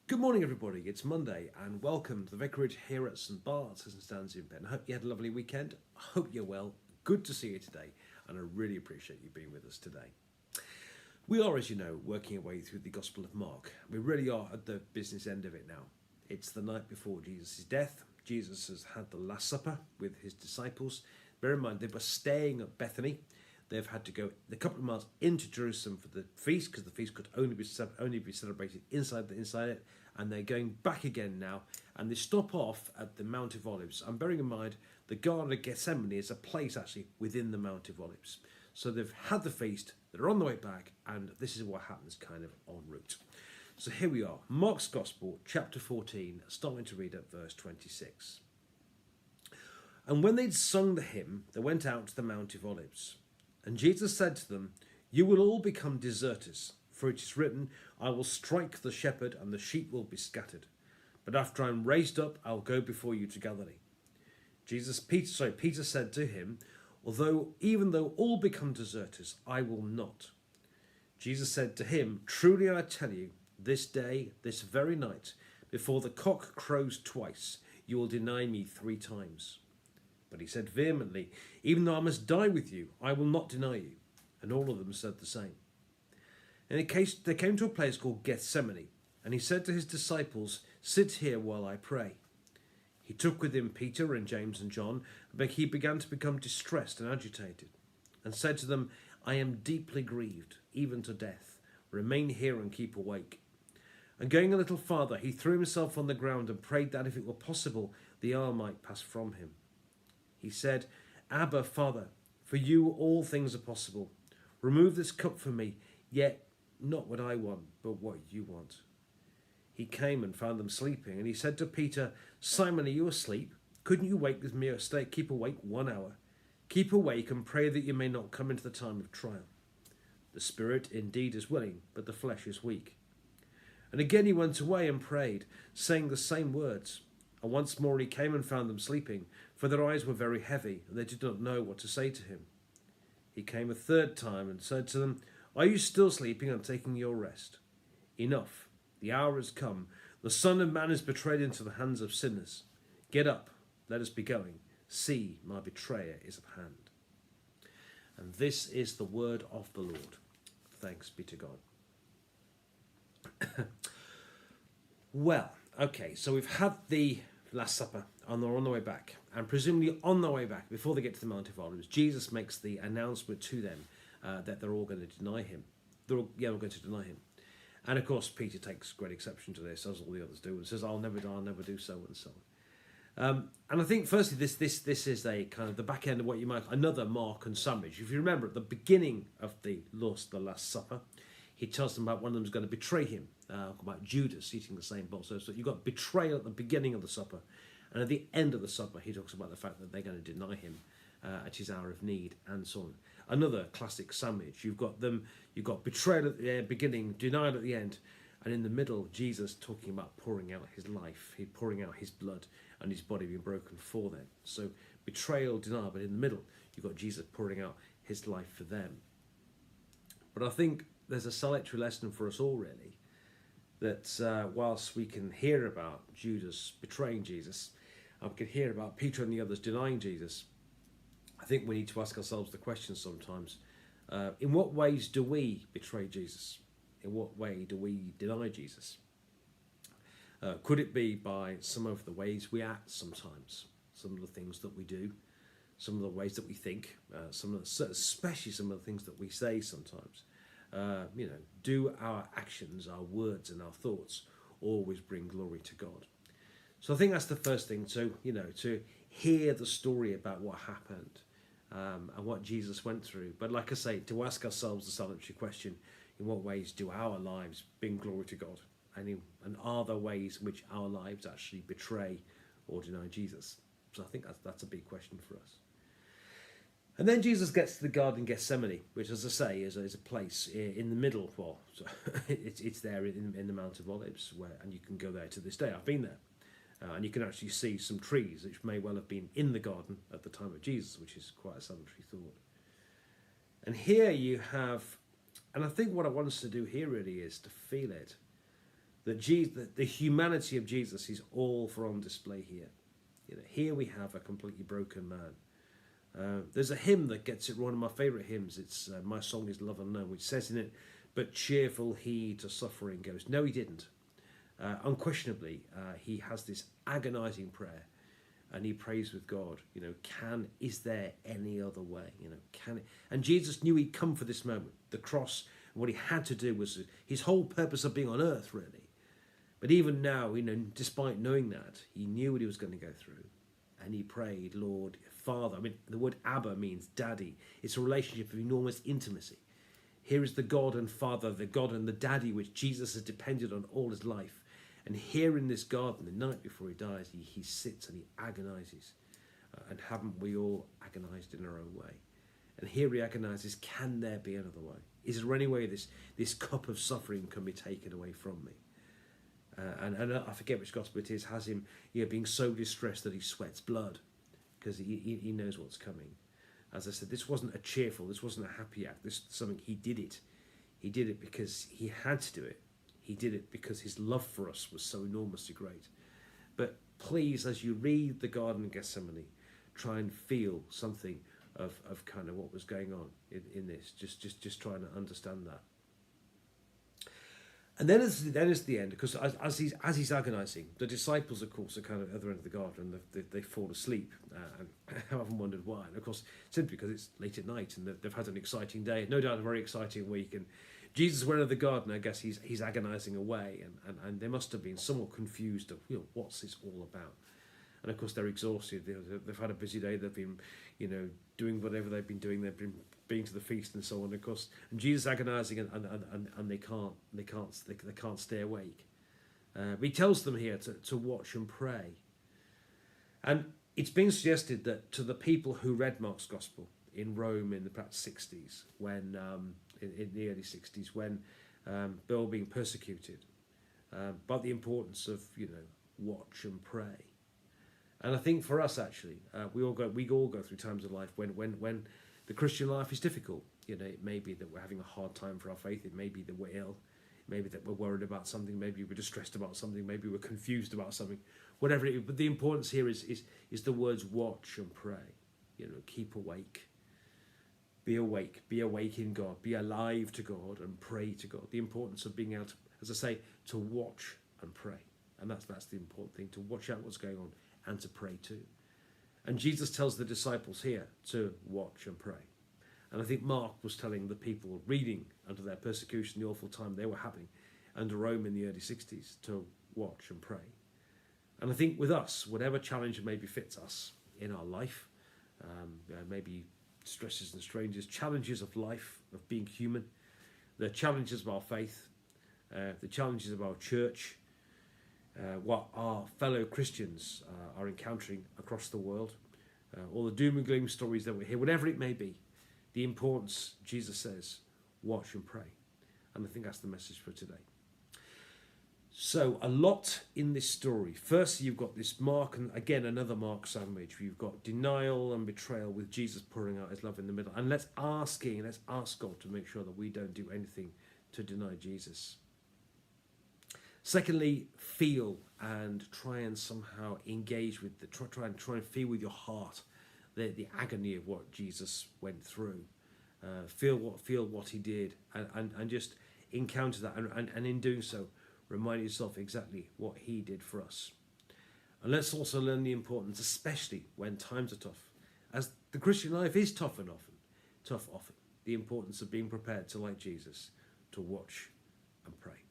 Good morning, everybody. It's Monday, and welcome to the Vicarage here at St Bart's as it stands in Penn. I hope you had a lovely weekend. I hope you're well. Good to see you today, and I really appreciate you being with us today. We are, as you know, working our way through the Gospel of Mark. We really are at the business end of it now. It's the night before Jesus' death. Jesus has had the Last Supper with his disciples. Bear in mind, they were staying at Bethany. They've had to go a couple of miles into Jerusalem for the feast, because the feast could only be celebrated inside it, and they're going back again now, and they stop off at the Mount of Olives. And bearing in mind, the Garden of Gethsemane is a place actually within the Mount of Olives. So they've had the feast, they're on the way back, and this is what happens kind of en route. So here we are, Mark's Gospel, chapter 14, starting to read at verse 26. And when they'd sung the hymn, they went out to the Mount of Olives. And Jesus said to them, "You will all become deserters, for it is written, I will strike the shepherd and the sheep will be scattered. But after I am raised up, I will go before you to Galilee." Peter said to him, even though all become deserters, I will not. Jesus said to him, "Truly I tell you, this day, this very night, before the cock crows twice, you will deny me 3 times. But he said vehemently, "Even though I must die with you, I will not deny you." And all of them said the same. And they came to a place called Gethsemane, and he said to his disciples, "Sit here while I pray." He took with him Peter and James and John, but he began to become distressed and agitated, and said to them, "I am deeply grieved, even to death. Remain here and keep awake." And going a little farther, he threw himself on the ground and prayed that, if it were possible, the hour might pass from him. He said, "Abba, Father, for you all things are possible. Remove this cup from me, yet not what I want, but what you want." He came and found them sleeping, and he said to Peter, "Simon, are you asleep? Couldn't you wake with me or keep awake 1 hour? Keep awake and pray that you may not come into the time of trial. The spirit indeed is willing, but the flesh is weak." And again he went away and prayed, saying the same words. And once more he came and found them sleeping, for their eyes were very heavy, and they did not know what to say to him. He came a 3rd time and said to them, "Are you still sleeping and taking your rest? Enough, the hour has come. The Son of Man is betrayed into the hands of sinners. Get up, let us be going. See, my betrayer is at hand." And this is the word of the Lord. Thanks be to God. Well, okay, so we've had the Last Supper, and they're on the way back. And presumably on the way back, before they get to the Mount of Olives, Jesus makes the announcement to them that they're all going to deny him. They're all going to deny him. And of course, Peter takes great exception to this, as all the others do, and says, "I'll never die, I'll never do so," and so on. And I think, firstly, this is a kind of the back end of what you might another Mark and sandwich. If you remember, at the beginning of the Last Supper, he tells them about one of them is going to betray him, about Judas eating the same bowl. So you've got betrayal at the beginning of the supper, and at the end of the supper, he talks about the fact that they're going to deny him at his hour of need, and so on. Another classic sandwich. You've got betrayal at the beginning, denial at the end, and in the middle, Jesus talking about pouring out his life, pouring out his blood, and his body being broken for them. So betrayal, denial, but in the middle, you've got Jesus pouring out his life for them. But I think there's a salutary lesson for us all, really, that whilst we can hear about Judas betraying Jesus, and we can hear about Peter and the others denying Jesus, I think we need to ask ourselves the question sometimes, in what ways do we betray Jesus? In what way do we deny Jesus? Could it be by some of the ways we act sometimes, some of the things that we do, some of the ways that we think, especially some of the things that we say sometimes? Do our actions, our words and our thoughts always bring glory to God? So I think that's the first thing, to hear the story about what happened and what Jesus went through. But like I say, to ask ourselves the salutary question, in what ways do our lives bring glory to God? And are there ways in which our lives actually betray or deny Jesus? So I think that's a big question for us. And then Jesus gets to the Garden of Gethsemane, which, as I say, is a place in the middle. Well, so it's there in the Mount of Olives, and you can go there to this day. I've been there. And you can actually see some trees which may well have been in the garden at the time of Jesus, which is quite a salutary thought. And here you have, and I think what I want us to do here really is to feel it, that the humanity of Jesus is all for on display here. Here we have a completely broken man. There's a hymn that gets it, one of my favourite hymns. It's My Song is Love Unknown, which says in it, "But cheerful he to suffering goes." No, he didn't. Unquestionably, he has this agonising prayer, and he prays with God. Is there any other way? Can it? And Jesus knew he'd come for this moment. The cross, what he had to do was his whole purpose of being on earth, really. But even now, despite knowing that, he knew what he was going to go through, and he prayed, "Lord, Father." I mean, the word Abba means daddy. It's a relationship of enormous intimacy. Here is the God and Father, the God and the daddy, which Jesus has depended on all his life. And here in this garden, the night before he dies, he sits and he agonises. And haven't we all agonised in our own way? And here he agonises, can there be another way? Is there any way this cup of suffering can be taken away from me? And I forget which gospel it is, has him being so distressed that he sweats blood because he knows what's coming. As I said, this wasn't this wasn't a happy act. This is something he did it. He did it because he had to do it. He did it because his love for us was so enormously great. But please, as you read the Garden of Gethsemane, try and feel something of kind of what was going on in this. Just trying to understand that. And then is the end, because as he's agonising, the disciples, of course, are kind of at the other end of the garden, and they fall asleep, and I haven't wondered why. And of course, simply because it's late at night, and they've had an exciting day, no doubt a very exciting week. And Jesus went into the garden. I guess he's agonising away, and they must have been somewhat confused of what's this all about. And of course, they're exhausted. They've had a busy day. They've been, doing whatever they've been doing. They've been to the feast and so on. Of course, and Jesus agonising, and they can't stay awake. But he tells them here to watch and pray. And it's been suggested that to the people who read Mark's Gospel in Rome in the perhaps 60s, when in the early 60s, when they were being persecuted, about the importance of watch and pray. And I think for us, actually, we all go through times of life when the Christian life is difficult. It may be that we're having a hard time for our faith. It may be that we're ill. It may be that we're worried about something. Maybe we're distressed about something. Maybe we're confused about something. Whatever it is. But the importance here is the words watch and pray. Keep awake. Be awake. Be awake in God. Be alive to God and pray to God. The importance of being able to, as I say, to watch and pray. And that's the important thing, to watch out what's going on and to pray too. And Jesus tells the disciples here to watch and pray. And I think Mark was telling the people reading under their persecution, the awful time they were having under Rome in the early 60s, to watch and pray. And I think with us, whatever challenge may befits us in our life, maybe stresses and strains, challenges of life, of being human, the challenges of our faith, the challenges of our church, what our fellow Christians are encountering across the world, all the doom and gloom stories that we hear, whatever it may be, the importance, Jesus says, watch and pray. And I think that's the message for today. So a lot in this story. First, you've got this Mark, and again, another Mark sandwich. You've got denial and betrayal with Jesus pouring out his love in the middle. And let's ask God to make sure that we don't do anything to deny Jesus. Secondly, feel and try and somehow engage with try and feel with your heart the agony of what Jesus went through. Feel what he did, and just encounter that, and in doing so, remind yourself exactly what he did for us. And let's also learn the importance, especially when times are tough, as the Christian life is tough often, the importance of being prepared to, like Jesus, to watch and pray.